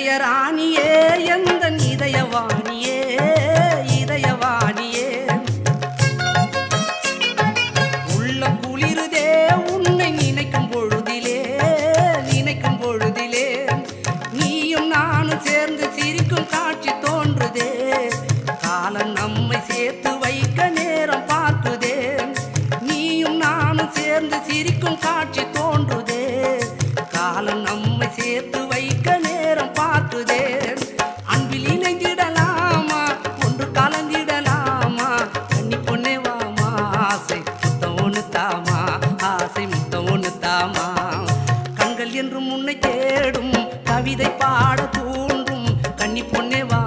இதயராணியே எந்தன் இதயவாணியே இதயவாணியே உள்ள குளிருதே உன்னை நினைக்கும் பொழுதிலே நீயும் நானும் சேர்ந்து சிரிக்கும் காட்சி தோன்றுதே காலம் நம்மை சேர்த்து வைக்க நேரம் பார்க்குதே நீயும் நானும் சேர்ந்து சிரிக்கும் காட்சி தோன்றுதே காலம் நம்மை சேர்த்து வைக்க நேரம் பார்க்குதே அன்பில் இணைந்திடலாமா ஒன்று கலந்திடலாமா கன்னி பொண்ணே வாமா ஆசை முத்தம் ஒன்று தாமா ஆசை முத்தம் ஒன்று தாமா கண்கள் என்று முன்னை தேடும் கவிதை பாட தூண்டும் கன்னி பொண்ணே வா